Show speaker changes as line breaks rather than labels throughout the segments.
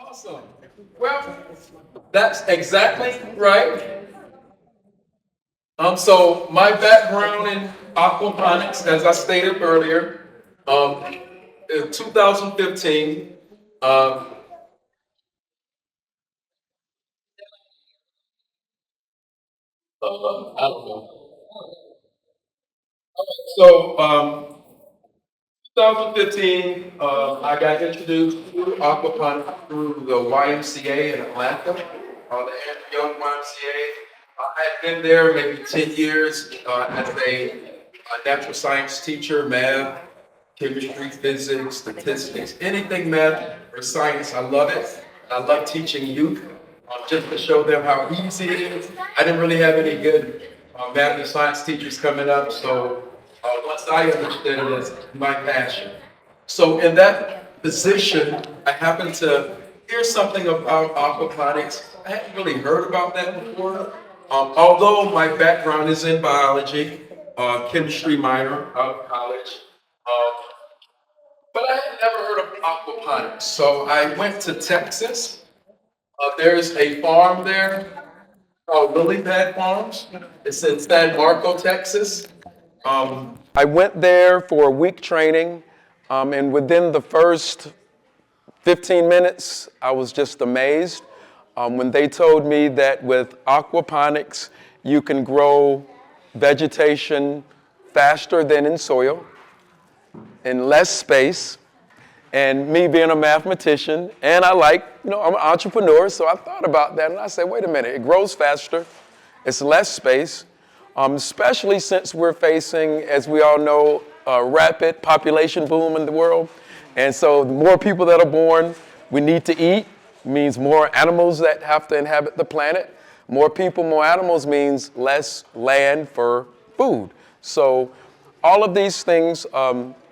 Awesome. Well, that's exactly right. So my background in aquaponics, as I stated earlier, um, in 2015, um, I don't know. So, 2015, I got introduced to aquaponics through the YMCA in Atlanta, the Young YMCA. I had been there maybe 10 years as a natural science teacher, math, chemistry, physics, statistics, anything math or science. I love it. I love teaching youth just to show them how easy it is. I didn't really have any good math and science teachers coming up, so once I understood it as my passion. So in that position, I happened to hear something about aquaponics. I hadn't really heard about that before. Although my background is in biology, chemistry minor out of college, um, but I had never heard of aquaponics. So I went to Texas. There's a farm there called Lily Pad Farms. It's in San Marco, Texas. I went there for a week training, and within the first 15 minutes, I was just amazed when they told me that with aquaponics, you can grow vegetation faster than in soil, in less space. And me being a mathematician, and I'm an entrepreneur, so I thought about that, and I said, wait a minute, it grows faster, it's less space, especially since we're facing, as we all know, a rapid population boom in the world. And so the more people that are born, we need to eat, means more animals that have to inhabit the planet. More people, more animals means less land for food. So all of these things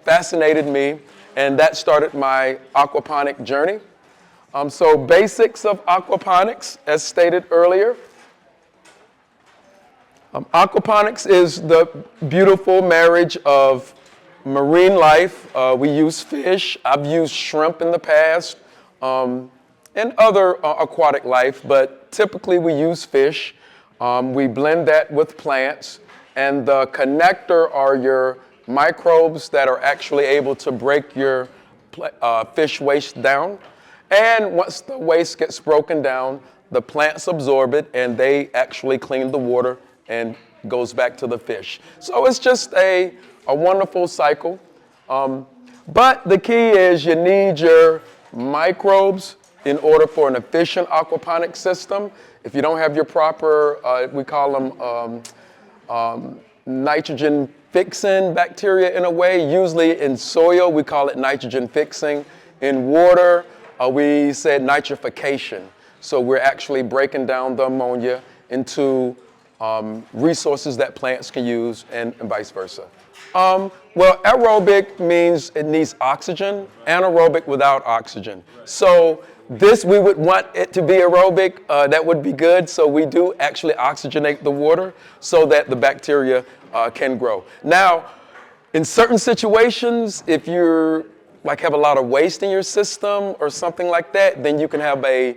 fascinated me, and that started my aquaponic journey. So basics of aquaponics, as stated earlier. Aquaponics is the beautiful marriage of marine life. We use fish. I've used shrimp in the past, and other aquatic life, but typically we use fish. We blend that with plants, and the connector are your microbes that are actually able to break your fish waste down. And once the waste gets broken down, the plants absorb it and they actually clean the water and goes back to the fish. So it's just a wonderful cycle. But the key is you need your microbes in order for an efficient aquaponic system. If you don't have your proper, we call them nitrogen fixing bacteria in a way. Usually in soil, we call it nitrogen fixing. In water, we said nitrification. So we're actually breaking down the ammonia into resources that plants can use and vice versa. Well, aerobic means it needs oxygen, anaerobic without oxygen. So this, we would want it to be aerobic, that would be good. So we do actually oxygenate the water so that the bacteria can grow. Now, in certain situations, if you're have a lot of waste in your system or something like that, then you can have a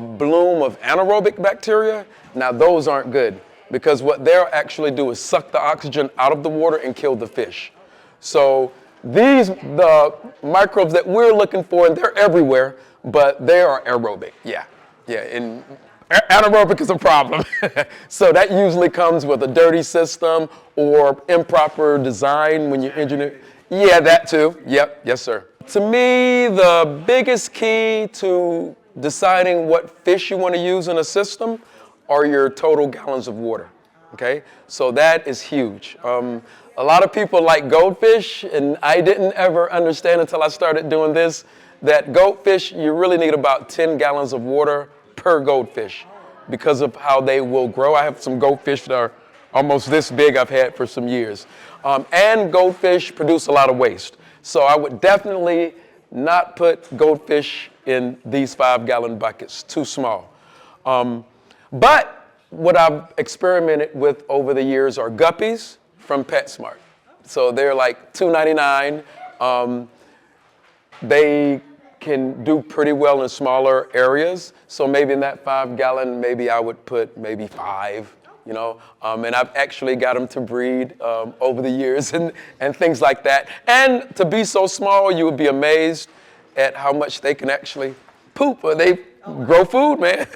bloom of anaerobic bacteria. Now those aren't good because what they'll actually do is suck the oxygen out of the water and kill the fish. So the microbes that we're looking for, and they're everywhere, but they are aerobic. Yeah, and anaerobic is a problem. So that usually comes with a dirty system or improper design when you engineer. Yeah, that too. Yep, yes, sir. To me, the biggest key to deciding what fish you want to use in a system are your total gallons of water. Okay, so that is huge. A lot of people like goldfish, and I didn't ever understand until I started doing this that goldfish, you really need about 10 gallons of water per goldfish because of how they will grow. I have some goldfish that are almost this big I've had for some years. And goldfish produce a lot of waste. So I would definitely not put goldfish in these 5-gallon buckets, too small. But what I've experimented with over the years are guppies from PetSmart. So they're like $2.99. They can do pretty well in smaller areas. So maybe in that 5-gallon, maybe I would put maybe 5, you know. And I've actually got them to breed over the years and things like that. And to be so small, you would be amazed at how much they can actually poop, or they grow food, man.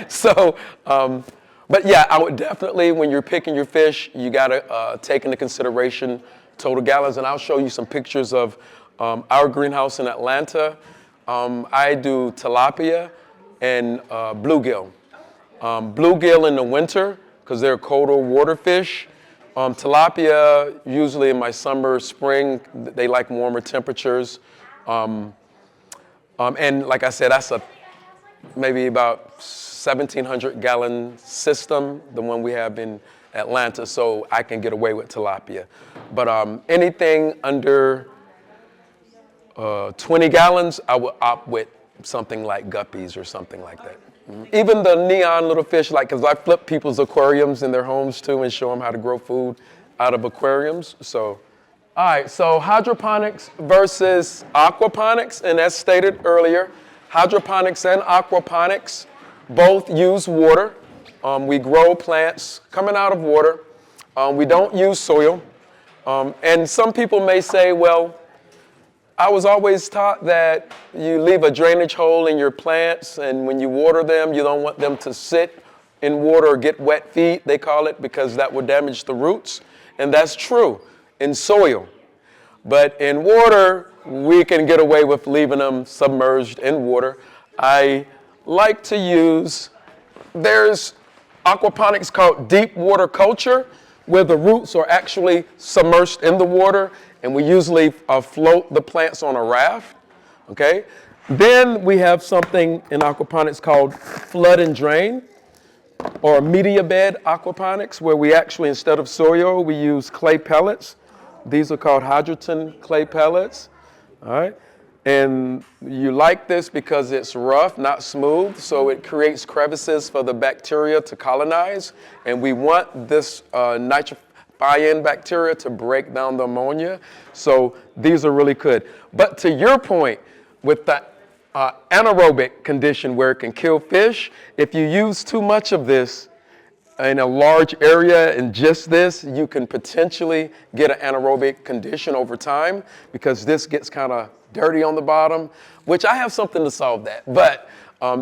So, but yeah, I would definitely, when you're picking your fish, you gotta take into consideration total gallons. And I'll show you some pictures of our greenhouse in Atlanta. I do tilapia and bluegill. Bluegill in the winter, because they're colder water fish. Tilapia, usually in my summer, spring, they like warmer temperatures. And like I said, that's maybe about 1,700 gallon system, the one we have in Atlanta, so I can get away with tilapia. But anything under 20 gallons, I would opt with something like guppies or something like that. Even the neon little fish, like, because I flip people's aquariums in their homes too and show them how to grow food out of aquariums. So, all right, so hydroponics versus aquaponics, and as stated earlier, hydroponics and aquaponics both use water. We grow plants coming out of water. We don't use soil. And some people may say, well, I was always taught that you leave a drainage hole in your plants, and when you water them, you don't want them to sit in water or get wet feet, they call it, because that would damage the roots. And that's true in soil. But in water, we can get away with leaving them submerged in water. I like to use, there's aquaponics called deep water culture, where the roots are actually submerged in the water, and we usually float the plants on a raft, okay? Then we have something in aquaponics called flood and drain, or media bed aquaponics, where we actually, instead of soil, we use clay pellets. These are called hydrogen clay pellets, all right? And you like this because it's rough, not smooth, so it creates crevices for the bacteria to colonize. And we want this nitrophine bacteria to break down the ammonia. So these are really good. But to your point, with the anaerobic condition where it can kill fish, if you use too much of this in a large area and just this, you can potentially get an anaerobic condition over time, because this gets kind of dirty on the bottom, which I have something to solve that. But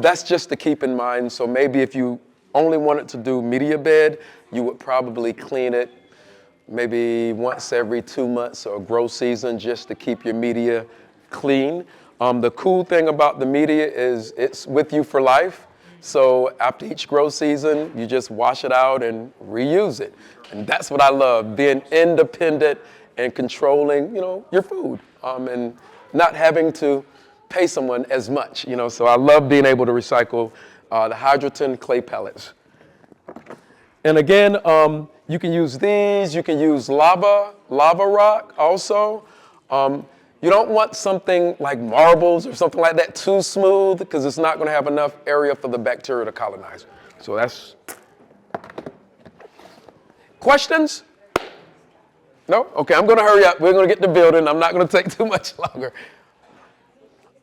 that's just to keep in mind. So maybe if you only wanted to do media bed, you would probably clean it maybe once every 2 months or grow season, just to keep your media clean. The cool thing about the media is it's with you for life. So after each grow season, you just wash it out and reuse it. And that's what I love, being independent and controlling, you know, your food, and not having to pay someone as much, you know. So I love being able to recycle the hydrogen clay pellets. And again, you can use these, you can use lava rock also. You don't want something like marbles or something like that too smooth, because it's not gonna have enough area for the bacteria to colonize. So that's, questions? No? Okay, I'm gonna hurry up. We're gonna get to building. I'm not gonna take too much longer.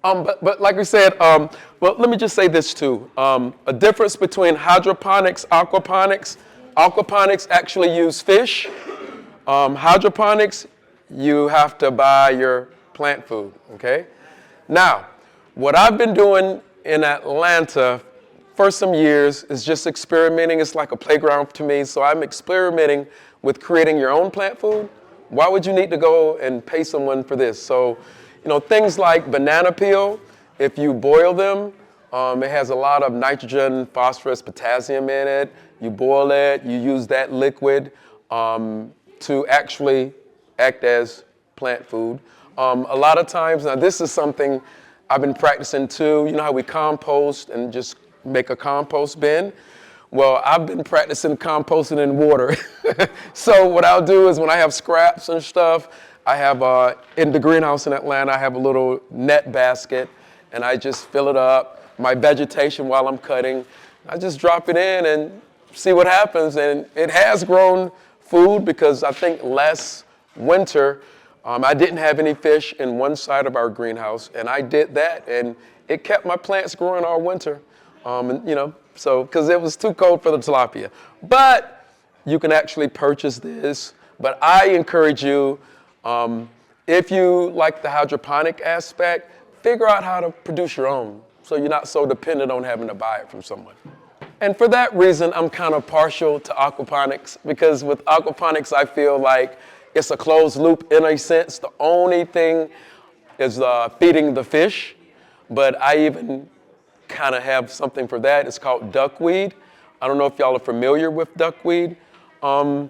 But like we said, well, let me just say this too. A difference between hydroponics, aquaponics. Aquaponics actually use fish. Hydroponics, you have to buy your plant food, okay? Now, what I've been doing in Atlanta for some years is just experimenting. It's like a playground to me, so I'm experimenting with creating your own plant food. Why would you need to go and pay someone for this? So, you know, things like banana peel, if you boil them, it has a lot of nitrogen, phosphorus, potassium in it. You boil it, you use that liquid to actually act as plant food. A lot of times, now this is something I've been practicing too. You know how we compost and just make a compost bin? Well, I've been practicing composting in water. So what I'll do is when I have scraps and stuff, I have, in the greenhouse in Atlanta, I have a little net basket, and I just fill it up, my vegetation while I'm cutting. I just drop it in and see what happens. And it has grown food, because I think last winter, I didn't have any fish in one side of our greenhouse, and I did that, and it kept my plants growing all winter. And, so because it was too cold for the tilapia. But you can actually purchase this. But I encourage you, if you like the hydroponic aspect, figure out how to produce your own, so you're not so dependent on having to buy it from someone. And for that reason, I'm kind of partial to aquaponics, because with aquaponics, I feel like it's a closed loop in a sense. The only thing is feeding the fish, but I even kind of have something for that. It's called duckweed. I don't know if y'all are familiar with duckweed. I'll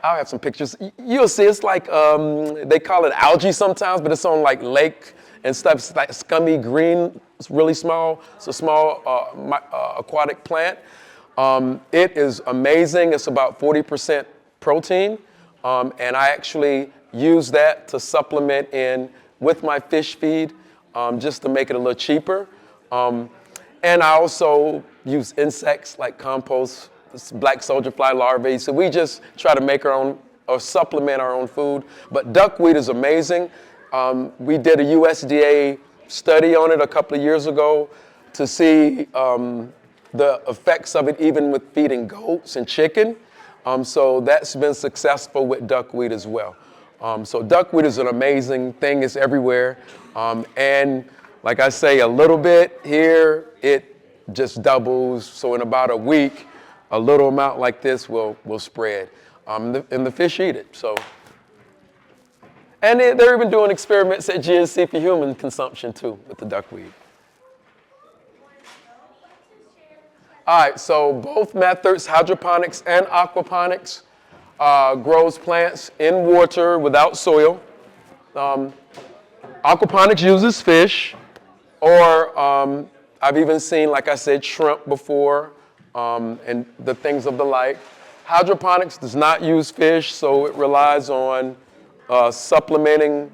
have some pictures. You'll see it's like, they call it algae sometimes, but it's on like lake and stuff. It's like scummy green. It's really small. It's a small aquatic plant. It is amazing. It's about 40% protein. And I actually use that to supplement in with my fish feed, just to make it a little cheaper. And I also use insects like compost, black soldier fly larvae. So we just try to make our own or supplement our own food. But duckweed is amazing. We did a USDA study on it a couple of years ago to see the effects of it even with feeding goats and chicken. So that's been successful with duckweed as well. So duckweed is an amazing thing. It's everywhere. And like I say, a little bit here, it just doubles. So in about a week, a little amount like this will spread. And the fish eat it. So. And they're even doing experiments at GNC for human consumption too with the duckweed. All right, so both methods, hydroponics and aquaponics, grows plants in water without soil. Aquaponics uses fish, or I've even seen, like I said, shrimp before, and the things of the like. Hydroponics does not use fish, so it relies on supplementing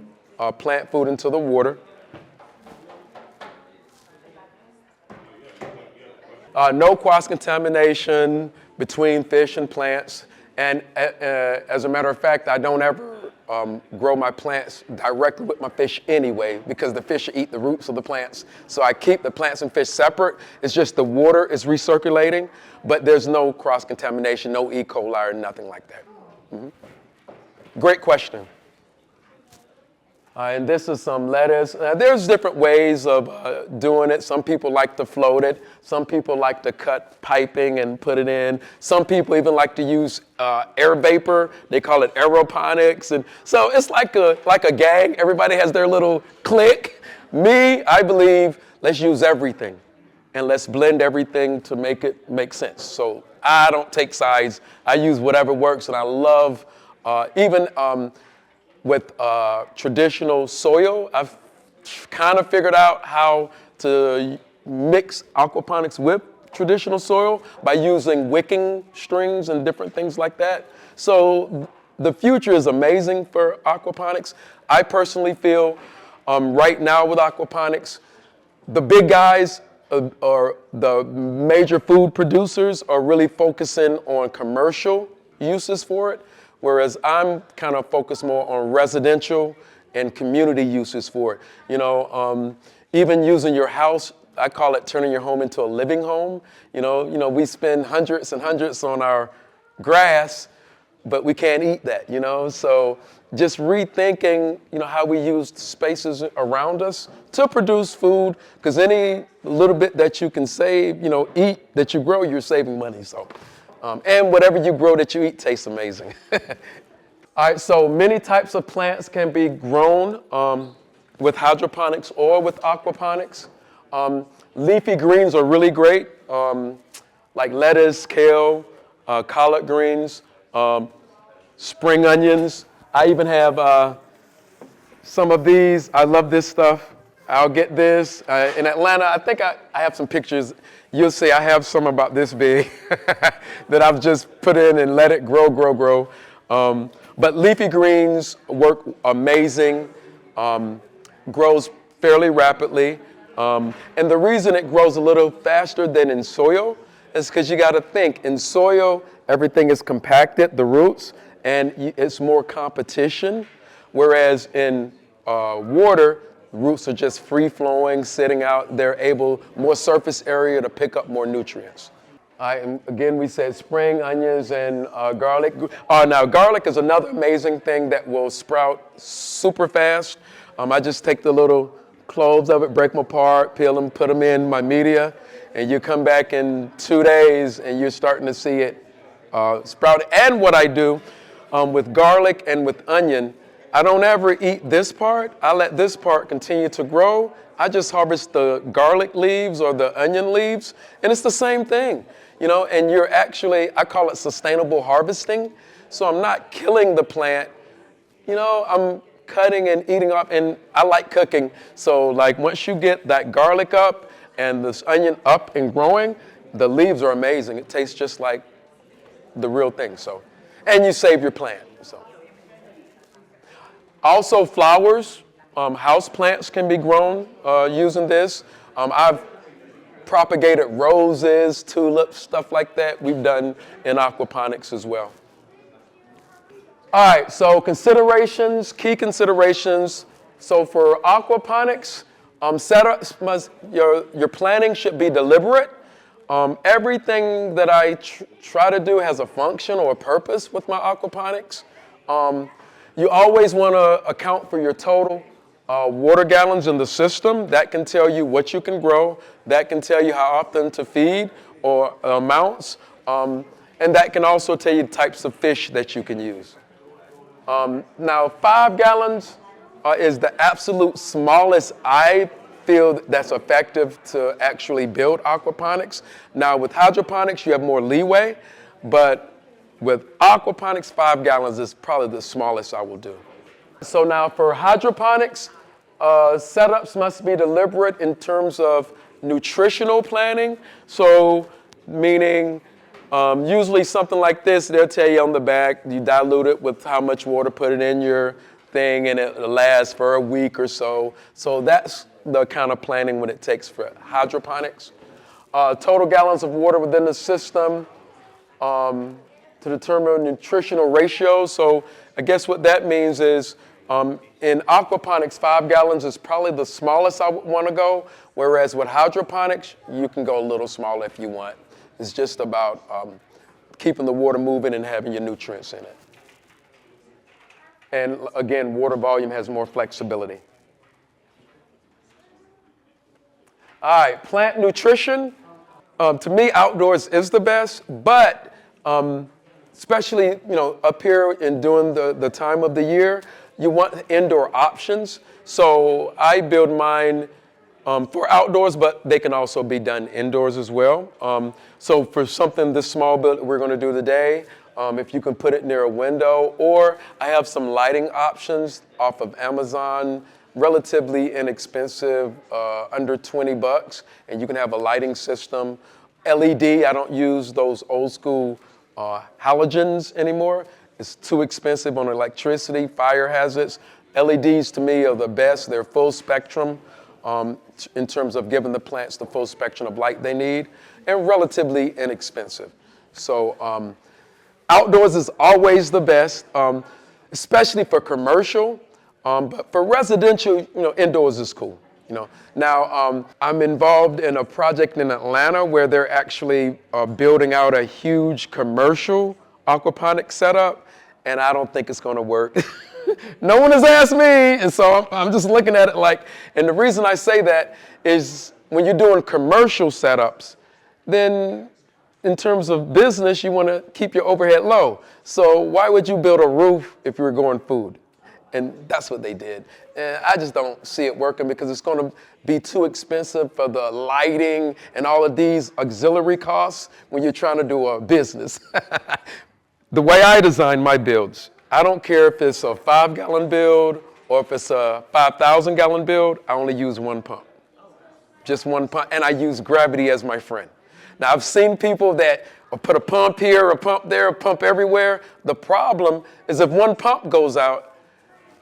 plant food into the water. No cross-contamination between fish and plants. And as a matter of fact, I don't ever grow my plants directly with my fish anyway, because the fish eat the roots of the plants. So I keep the plants and fish separate. It's just the water is recirculating, but there's no cross-contamination, no E. coli or nothing like that. Mm-hmm. Great question. And this is some lettuce. There's different ways of doing it. Some people like to float it. Some people like to cut piping and put it in. Some people even like to use air vapor. They call it aeroponics. And so it's like a gang. Everybody has their little clique. Me, I believe, let's use everything. And let's blend everything to make it make sense. So I don't take sides. I use whatever works. And I love even with traditional soil, I've kind of figured out how to mix aquaponics with traditional soil by using wicking strings and different things like that. So the future is amazing for aquaponics. I personally feel right now with aquaponics, the big guys or the major food producers are really focusing on commercial uses for it, whereas I'm kind of focused more on residential and community uses for it. Even using your house, I call it turning your home into a living home. We spend hundreds and hundreds on our grass, but we can't eat that, So just rethinking, how we use spaces around us to produce food, because any little bit that you can save, eat, that you grow, you're saving money. So. And whatever you grow that you eat tastes amazing. All right, so many types of plants can be grown with hydroponics or with aquaponics. Leafy greens are really great, like lettuce, kale, collard greens, spring onions. I even have some of these. I love this stuff. I'll get this. In Atlanta, I think I have some pictures. You'll see I have some about this big that I've just put in and let it grow. But leafy greens work amazing, grows fairly rapidly. And the reason it grows a little faster than in soil is because you got to think, in soil, everything is compacted, the roots, and it's more competition. Whereas in water, roots are just free flowing, sitting out. They're able, more surface area to pick up more nutrients. Again, we said spring onions and garlic. Now, garlic is another amazing thing that will sprout super fast. I just take the little cloves of it, break them apart, peel them, put them in my media, and you come back in 2 days and you're starting to see it sprout. And what I do with garlic and with onion, I don't ever eat this part. I let this part continue to grow. I just harvest the garlic leaves or the onion leaves, and it's the same thing, you know, and you're actually, I call it sustainable harvesting. So I'm not killing the plant, you know, I'm cutting and eating up, and I like cooking. So like once you get that garlic up and this onion up and growing, the leaves are amazing. It tastes just like the real thing. So, and you save your plant. So, also flowers, house plants can be grown using this. I've propagated roses, tulips, stuff like that. We've done in aquaponics as well. All right, so considerations, key considerations. So for aquaponics, setups your planning should be deliberate. Everything that I try to do has a function or a purpose with my aquaponics. You always want to account for your total water gallons in the system. That can tell you what you can grow. That can tell you how often to feed or amounts. And that can also tell you types of fish that you can use. Now, 5 gallons is the absolute smallest I feel that's effective to actually build aquaponics. Now, with hydroponics, you have more leeway, but with aquaponics, 5 gallons is probably the smallest I will do. So now for hydroponics, setups must be deliberate in terms of nutritional planning. So meaning, usually something like this, they'll tell you on the back, you dilute it with how much water, put it in your thing, and it'll last for a week or so. So that's the kind of planning what it takes for hydroponics. Total gallons of water within the system to determine nutritional ratios. So I guess what that means is in aquaponics, 5 gallons is probably the smallest I would want to go, whereas with hydroponics, you can go a little smaller if you want. It's just about keeping the water moving and having your nutrients in it. And again, water volume has more flexibility. All right, plant nutrition. To me, outdoors is the best, but especially up here and during the time of the year, you want indoor options. So I build mine for outdoors, but they can also be done indoors as well. So for something this small build that we're going to do today, if you can put it near a window, or I have some lighting options off of Amazon, relatively inexpensive, under 20 bucks, and you can have a lighting system. LED, I don't use those old school halogens anymore. It's too expensive on electricity, fire hazards. LEDs to me are the best. They're full spectrum in terms of giving the plants the full spectrum of light they need, and relatively inexpensive. So outdoors is always the best, especially for commercial. But for residential, indoors is cool. Now I'm involved in a project in Atlanta where they're actually building out a huge commercial aquaponics setup, and I don't think it's going to work. No one has asked me, and so I'm just looking at it like, and the reason I say that is when you're doing commercial setups, then in terms of business, you want to keep your overhead low. So why would you build a roof if you were growing food? And that's what they did. And I just don't see it working because it's going to be too expensive for the lighting and all of these auxiliary costs when you're trying to do a business. The way I design my builds, I don't care if it's a 5-gallon build or if it's a 5,000-gallon build, I only use one pump. Just one pump, and I use gravity as my friend. Now, I've seen people that put a pump here, a pump there, a pump everywhere. The problem is if one pump goes out,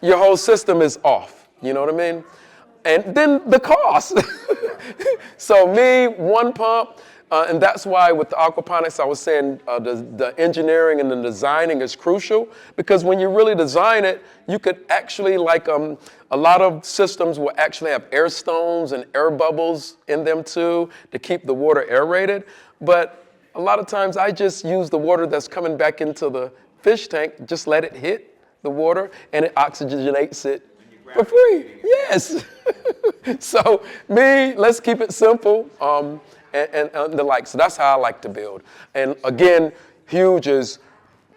your whole system is off, you know what I mean? And then the cost. So me, one pump, And that's why with the aquaponics, I was saying the engineering and the designing is crucial, because when you really design it, you could actually, like a lot of systems will actually have air stones and air bubbles in them too to keep the water aerated. But a lot of times I just use the water that's coming back into the fish tank, just let it hit the water and it oxygenates it for free. Yes. So let's keep it simple. And the like. So that's how I like to build. And again, huge is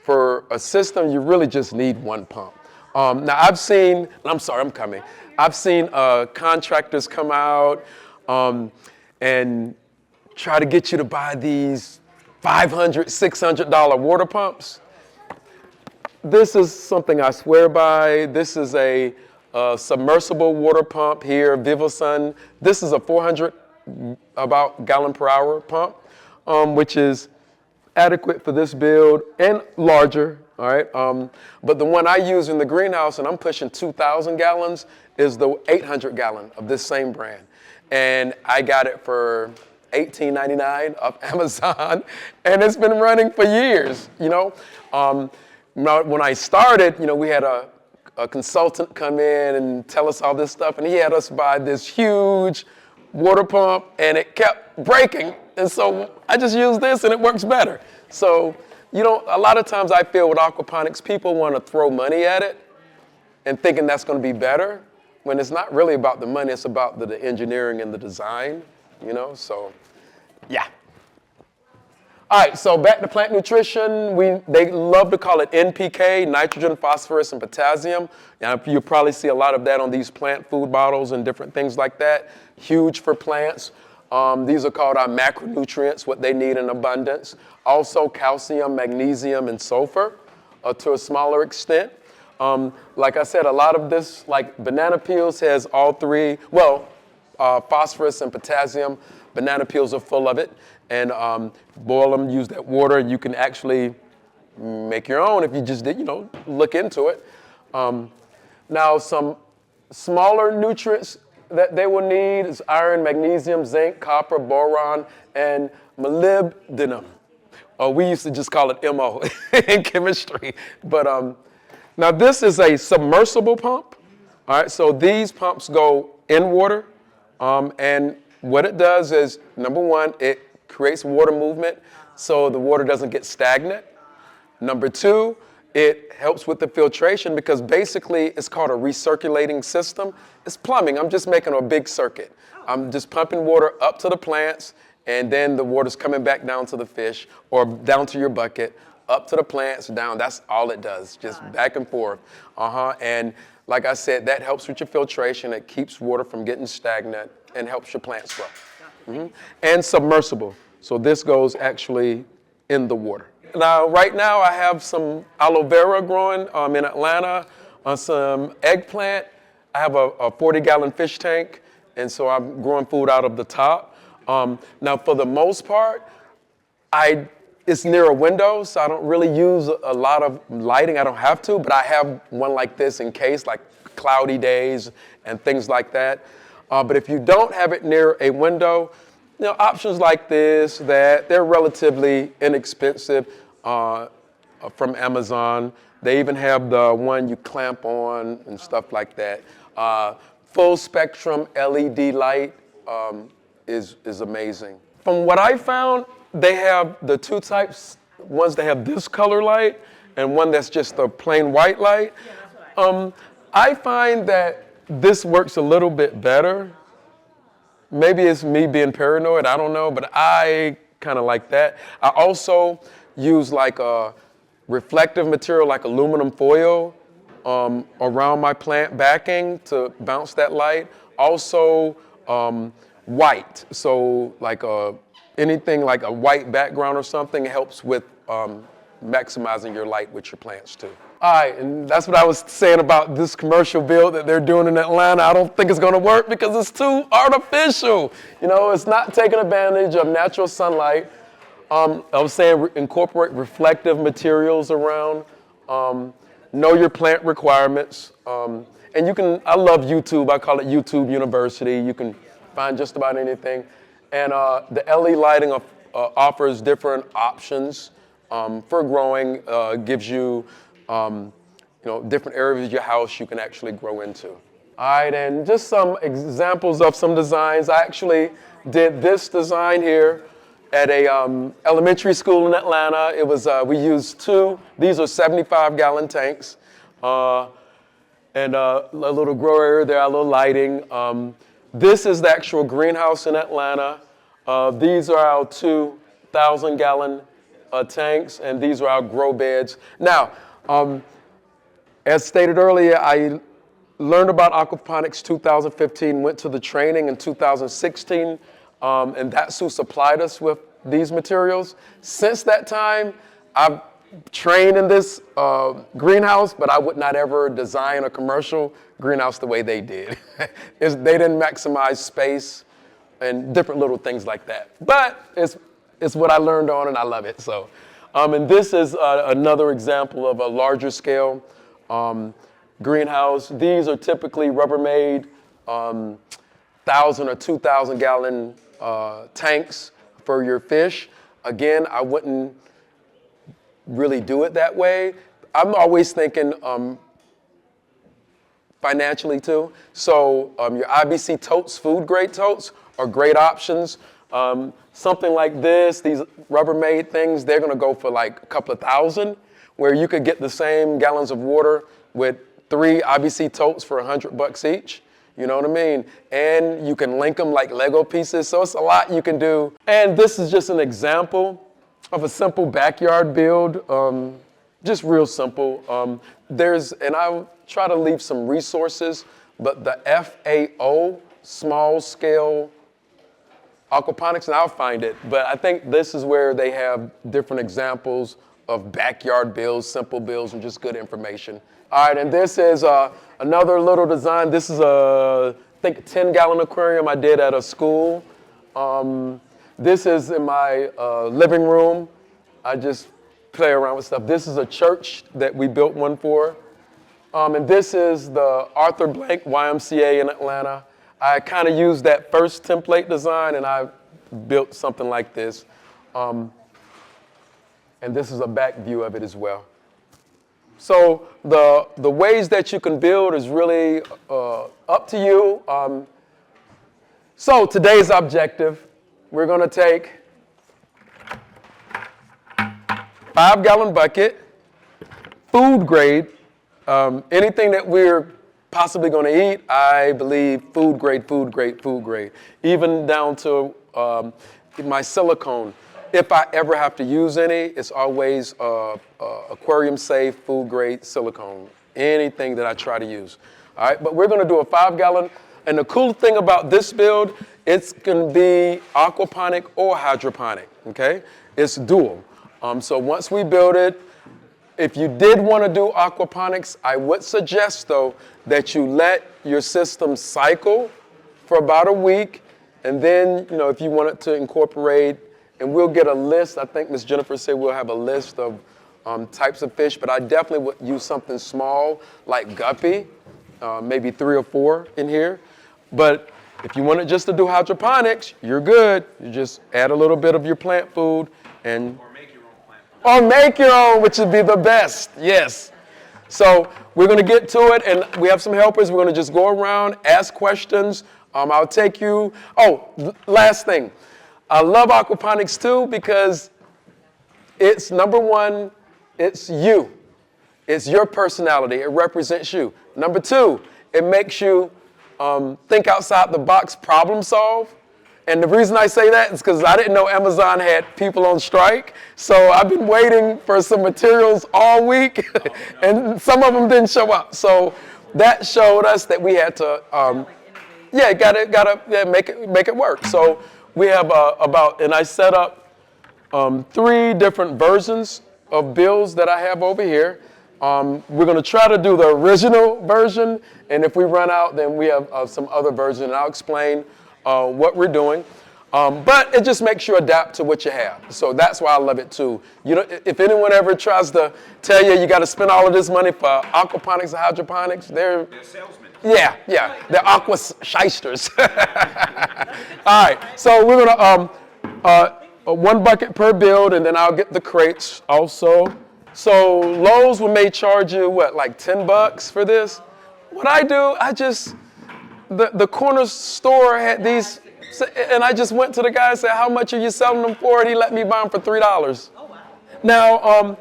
for a system, you really just need one pump. Now I've seen, I'm sorry, I'm coming. I've seen contractors come out and try to get you to buy these $500, $600 water pumps. This is something I swear by. This is a submersible water pump here, VivaSun. This is a 400 about gallon per hour pump, which is adequate for this build and larger, all right? But the one I use in the greenhouse, and I'm pushing 2,000 gallons, is the 800 gallon of this same brand. And I got it for $18.99 off Amazon, and it's been running for years, you know? When I started, you know, we had a consultant come in and tell us all this stuff, and he had us buy this huge water pump, and it kept breaking. And so I just use this, and it works better. So, you know, a lot of times I feel with aquaponics, people want to throw money at it and thinking that's going to be better, when it's not really about the money, it's about the engineering and the design, you know, so, yeah. All right, so back to plant nutrition. They love to call it NPK, nitrogen, phosphorus, and potassium. Now, you'll probably see a lot of that on these plant food bottles and different things like that. Huge for plants. These are called our macronutrients, what they need in abundance. Also calcium, magnesium, and sulfur to a smaller extent. Like I said, a lot of this, like banana peels has all three, well, phosphorus and potassium. Banana peels are full of it. And boil them, use that water. You can actually make your own if you just did, you know, look into it. Now, some smaller nutrients that they will need is iron, magnesium, zinc, copper, boron, and molybdenum. We used to just call it MO in chemistry. But now this is a submersible pump. All right, so these pumps go in water, and what it does is, number one, it creates water movement so the water doesn't get stagnant. Number two, it helps with the filtration because basically it's called a recirculating system. It's plumbing. I'm just making a big circuit. I'm just pumping water up to the plants, and then the water's coming back down to the fish or down to your bucket, up to the plants, down. That's all it does, just back and forth. And like I said, that helps with your filtration. It keeps water from getting stagnant and helps your plants grow. And submersible. So this goes actually in the water. Now, right now I have some aloe vera growing in Atlanta, some eggplant. I have a 40-gallon fish tank, and so I'm growing food out of the top. Now, for the most part, it's near a window, so I don't really use a lot of lighting. I don't have to, but I have one like this in case, like cloudy days and things like that. But if you don't have it near a window, you know, options like this, they're relatively inexpensive from Amazon. They even have the one you clamp on and stuff like that. Full spectrum LED light is amazing. From what I found, they have the two types, ones that have this color light and one that's just a plain white light.
Yeah, that's what
I find that this works a little bit better. Maybe it's me being paranoid, I don't know, but I kind of like that. I also use like a reflective material like aluminum foil around my plant backing to bounce that light. Also white, so like anything like a white background or something helps with maximizing your light with your plants too. All right, and that's what I was saying about this commercial build that they're doing in Atlanta. I don't think it's gonna work because it's too artificial. You know, it's not taking advantage of natural sunlight. I was saying incorporate reflective materials around. Know your plant requirements. And I love YouTube. I call it YouTube University. You can find just about anything. And the LED lighting offers different options for growing, gives you, different areas of your house you can actually grow into. All right, and just some examples of some designs. I actually did this design here at a elementary school in Atlanta. It was, we used these are 75-gallon tanks, and a little grow area there, a little lighting. This is the actual greenhouse in Atlanta. These are our 2,000-gallon tanks, and these are our grow beds. Now, as stated earlier, I learned about aquaponics 2015, went to the training in 2016, and that's who supplied us with these materials. Since that time, I've trained in this greenhouse, but I would not ever design a commercial greenhouse the way they did. They didn't maximize space and different little things like that. But it's what I learned on, and I love it. So, and this is another example of a larger scale greenhouse. These are typically Rubbermaid 1,000 or 2,000-gallon tanks for your fish. Again, I wouldn't really do it that way. I'm always thinking financially too. So your IBC totes, food grade totes, are great options. Something like this, these Rubbermaid things, they're gonna go for like a couple of thousand, where you could get the same gallons of water with 3 IBC totes for $100 each. You know what I mean? And you can link them like Lego pieces, so it's a lot you can do. And this is just an example of a simple backyard build, just real simple. And I'll try to leave some resources, but the FAO, small scale aquaponics, and I'll find it, but I think this is where they have different examples of backyard builds, simple builds, and just good information. All right, and this is another little design. This is I think, a 10-gallon aquarium I did at a school. This is in my living room. I just play around with stuff. This is a church that we built one for. And this is the Arthur Blank YMCA in Atlanta. I kind of used that first template design, and I built something like this. And this is a back view of it as well. So the ways that you can build is really up to you. So today's objective, we're going to take 5-gallon bucket, food grade, anything that we're possibly going to eat, I believe food grade, food grade, food grade, even down to my silicone. If I ever have to use any, it's always aquarium safe, food grade silicone, anything that I try to use. All right, but we're going to do a 5-gallon. And the cool thing about this build, it's going to be aquaponic or hydroponic, okay? It's dual. So once we build it, if you did want to do aquaponics, I would suggest, though, that you let your system cycle for about a week, and then, if you wanted to incorporate, and we'll get a list. I think Ms. Jennifer said we'll have a list of types of fish, but I definitely would use something small like guppy, maybe 3 or 4 in here. But if you wanted just to do hydroponics, you're good. You just add a little bit of your plant food and or make your own, which would be the best, yes. So we're going to get to it, and we have some helpers. We're going to just go around, ask questions. I'll take you. Oh, last thing. I love aquaponics too because it's, number one, it's you. It's your personality. It represents you. Number 2, it makes you think outside the box, problem solve. And the reason I say that is because I didn't know Amazon had people on strike. So I've been waiting for some materials all week, and some of them didn't show up. So that showed us that we had to, make it work. So we have and I set up 3 different versions of bills that I have over here. We're going to try to do the original version, and if we run out, then we have some other version, and I'll explain what we're doing. But it just makes you adapt to what you have. So that's why I love it too. If anyone ever tries to tell you got to spend all of this money for aquaponics or hydroponics, they're salesmen. Yeah, they're aqua shysters. All right, so we're gonna 1 bucket per build, and then I'll get the crates also. So Lowe's may charge you, what, like $10 for this? What I do, the corner store had these, and I just went to the guy and said, how much are you selling them for? And he let me buy them for $3. Oh, wow. Now,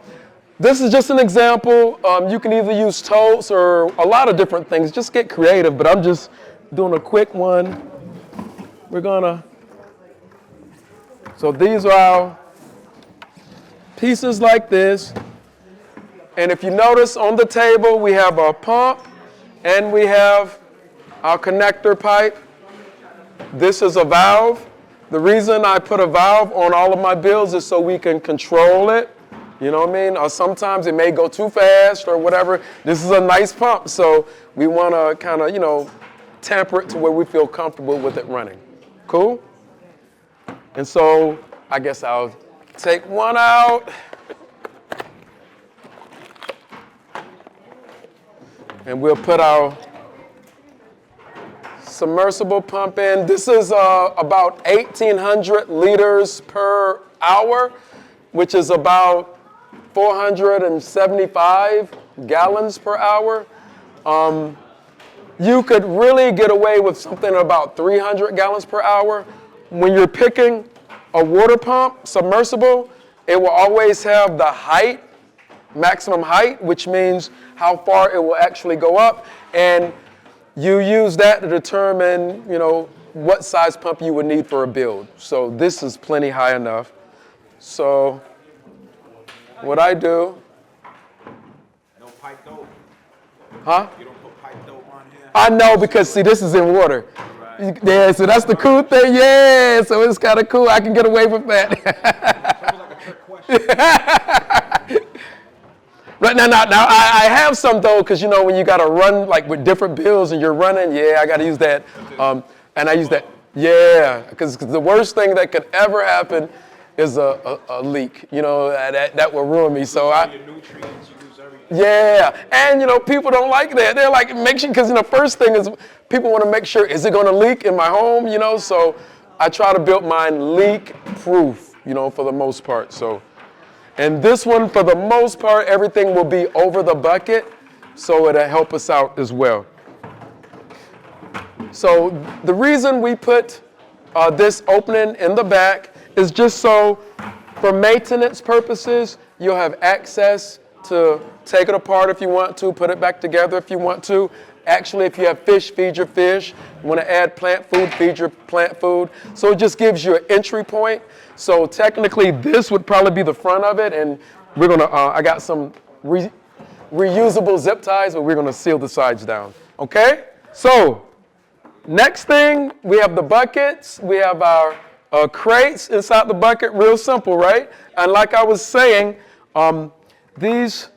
this is just an example. You can either use totes or a lot of different things. Just get creative, but I'm just doing a quick one. So these are our pieces like this. And if you notice on the table, we have our pump and we have our connector pipe. This is a valve. The reason I put a valve on all of my builds is so we can control it. You know what I mean? Or sometimes it may go too fast or whatever. This is a nice pump, so we want to kind of, tamper it to where we feel comfortable with it running. Cool? And so I guess I'll take one out. And we'll put our submersible pump in. This is about 1,800 liters per hour, which is about 475 gallons per hour. You could really get away with something about 300 gallons per hour. When you're picking a water pump, submersible, it will always have the height, maximum height, which means how far it will actually go up. And you use that to determine, what size pump you would need for a build. So this is plenty high enough. So what I do.
No pipe dope?
Huh?
You don't put pipe dope on here?
I know, because see, this is in water.
Right.
Yeah, so that's the cool thing. Yeah, so it's kind of cool. I can get away with that.
That was like a trick question.
Right now, I have some though, because when you got to run like with different builds and you're running, I got to use that. And I use that, because the worst thing that could ever happen is a leak. That will ruin me. So
your nutrients, you lose everything.
Yeah, and people don't like that. They're like, make sure, because first thing is people want to make sure, is it going to leak in my home? So I try to build mine leak proof, for the most part. So. And this one, for the most part, everything will be over the bucket, so it'll help us out as well. So the reason we put this opening in the back is just so, for maintenance purposes, you'll have access to take it apart if you want to, put it back together if you want to. Actually, if you have fish, feed your fish. You want to add plant food, feed your plant food. So it just gives you an entry point. So technically, this would probably be the front of it, and we're gonna. I got some reusable zip ties, but we're gonna seal the sides down. Okay. So next thing, we have the buckets. We have our crates inside the bucket. Real simple, right? And like I was saying, these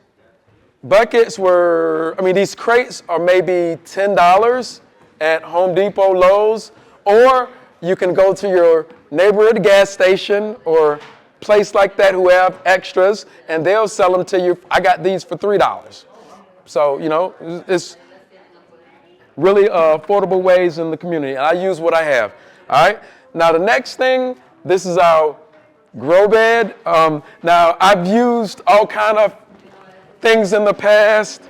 buckets these crates are maybe $10 at Home Depot, Lowe's, or you can go to your neighborhood gas station or place like that who have extras, and they'll sell them to you. I got these for $3. So, it's really affordable ways in the community. And I use what I have. All right. Now, the next thing, this is our grow bed. Now, I've used all kind of things in the past.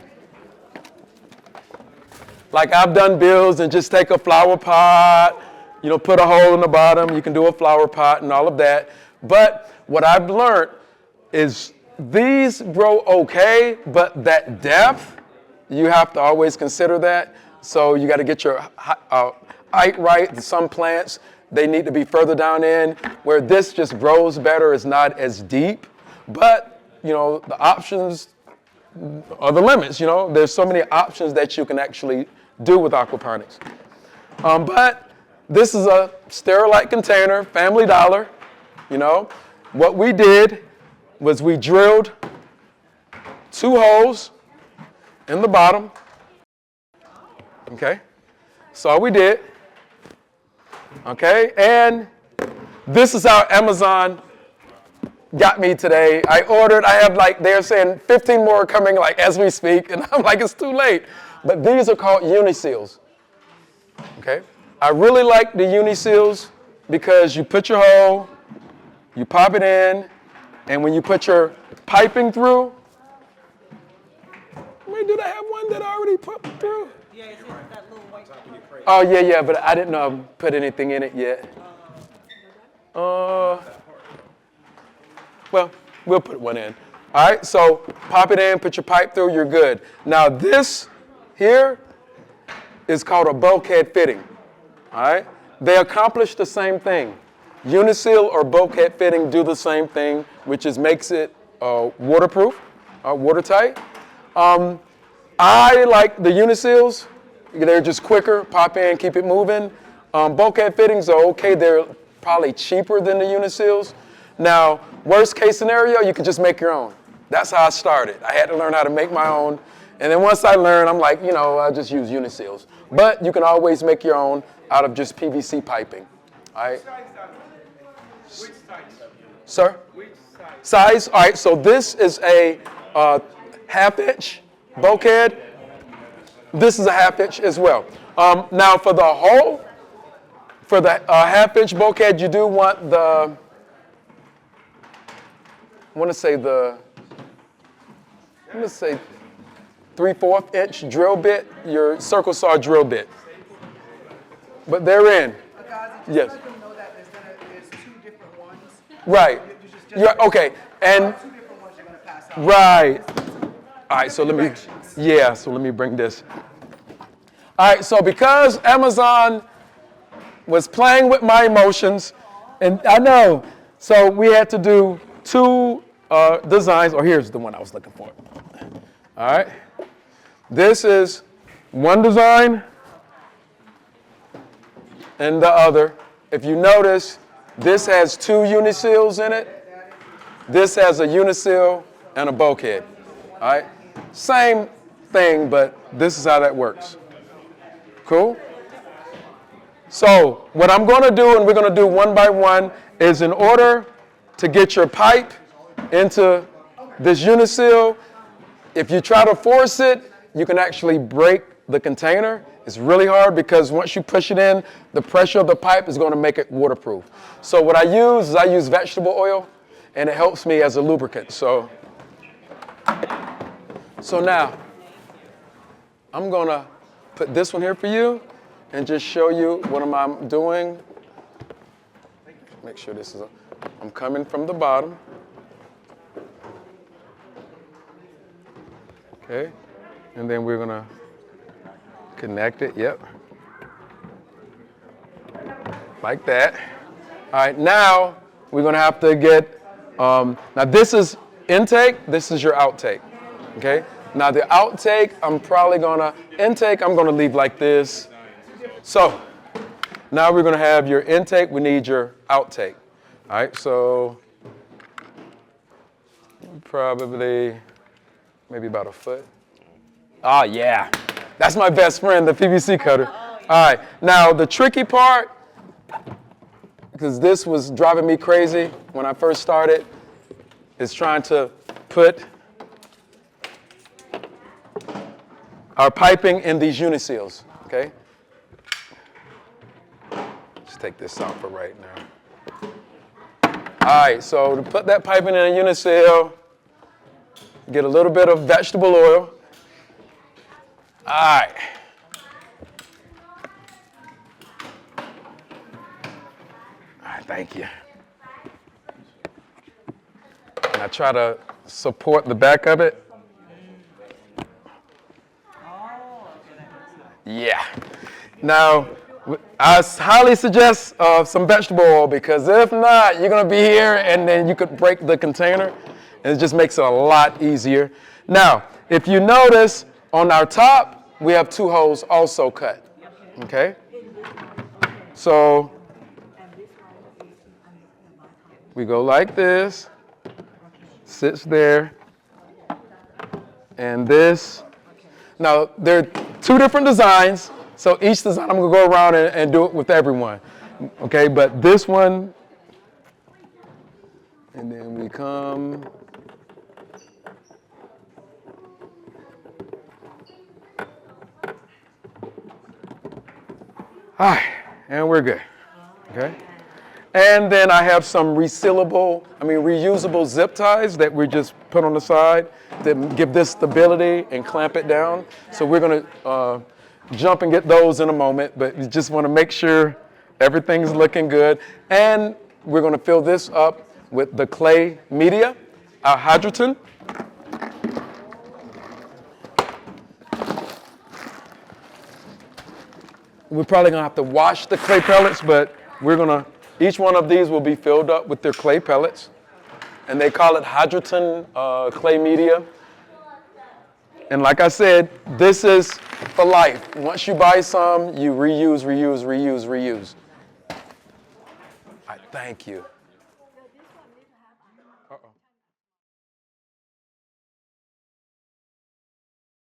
Like I've done builds and just take a flower pot, put a hole in the bottom. You can do a flower pot and all of that. But what I've learned is these grow okay, but that depth, you have to always consider that. So you got to get your height right. Some plants, they need to be further down in. Where this just grows better, it's not as deep. But, the options are the limits. There's so many options that you can actually do with aquaponics. But this is a Sterilite container, Family Dollar. What we did was we drilled 2 holes in the bottom. Okay, that's all we did. Okay, and this is how Amazon got me today. I have they're saying 15 more coming as we speak, and I'm like, it's too late. But these are called uniseals. Okay, I really like the uniseals because you put your hole, You pop it in, and when you put your piping through, wait, did I have one that I already put through?
Yeah, it's in that little white.
Oh, yeah, but I didn't put anything in it yet. Well, we'll put one in. All right, so pop it in, put your pipe through, you're good. Now this here is called a bulkhead fitting. All right, they accomplish the same thing. Uniseal or bulkhead fitting do the same thing, which is makes it waterproof, watertight. I like the uniseals. They're just quicker, pop in, keep it moving. Bulkhead fittings are okay. They're probably cheaper than the uniseals. Now, worst case scenario, you could just make your own. That's how I started. I had to learn how to make my own. And then once I learned, I'm like, I'll just use uniseals. But you can always make your own out of just PVC piping. All right?
Which size?
Sir?
Which size?
Size? All right, so this is a half-inch bulkhead. This is a half-inch as well. Now, for the half-inch bulkhead, you do want I'm going to say 3/4 inch drill bit, your circle saw drill bit. But they're in. Yes.
Let them know that there's two different ones.
Right. Yeah, okay. And
Two different ones you're gonna pass out.
right. All right, so let me bring this. All right, so because Amazon was playing with my emotions, and I know, so we had to do two designs, or here's the one I was looking for. All right. This is one design and the other. If you notice, this has two uniseals in it. This has a uniseal and a bulkhead. All right. Same thing, but this is how that works. Cool? So what I'm going to do, and we're going to do one by one, is in order to get your pipe into this uniseal, if you try to force it, you can actually break the container. It's really hard because once you push it in, the pressure of the pipe is going to make it waterproof. So what I use vegetable oil, and it helps me as a lubricant. So now, I'm going to put this one here for you and just show you what I'm doing. Make sure this is, I'm coming from the bottom. Okay, and then we're gonna connect it, yep. Like that. All right, now we're gonna have to get, now this is intake, this is your outtake, okay? Now the outtake, intake I'm gonna leave like this. So, now we're gonna have your intake, we need your outtake. All right, so probably maybe about a foot. Oh yeah, that's my best friend, the PVC cutter. All right, now the tricky part, because this was driving me crazy when I first started, is trying to put our piping in these uniseals, okay? Just take this out for right now. All right, so to put that piping in a uniseal, get a little bit of vegetable oil. All right. All right, thank you. And I try to support the back of it. Yeah. Now, I highly suggest some vegetable oil because if not, you're going to be here and then you could break the container. And it just makes it a lot easier. Now, if you notice, on our top, we have two holes also cut. Okay? So, we go like this, sits there, and this. Now, there are two different designs, so each design I'm going to go around and do it with everyone. Okay, but this one, and then we come. All right, and we're good, okay? And then I have some reusable zip ties that we just put on the side that give this stability and clamp it down. So we're gonna jump and get those in a moment, but we just wanna make sure everything's looking good. And we're gonna fill this up with the clay media, our hydrogen. We're probably gonna have to wash the clay pellets, but each one of these will be filled up with their clay pellets. And they call it hydrogen clay media. And like I said, this is for life. Once you buy some, you reuse, reuse, reuse, reuse. All right, thank you.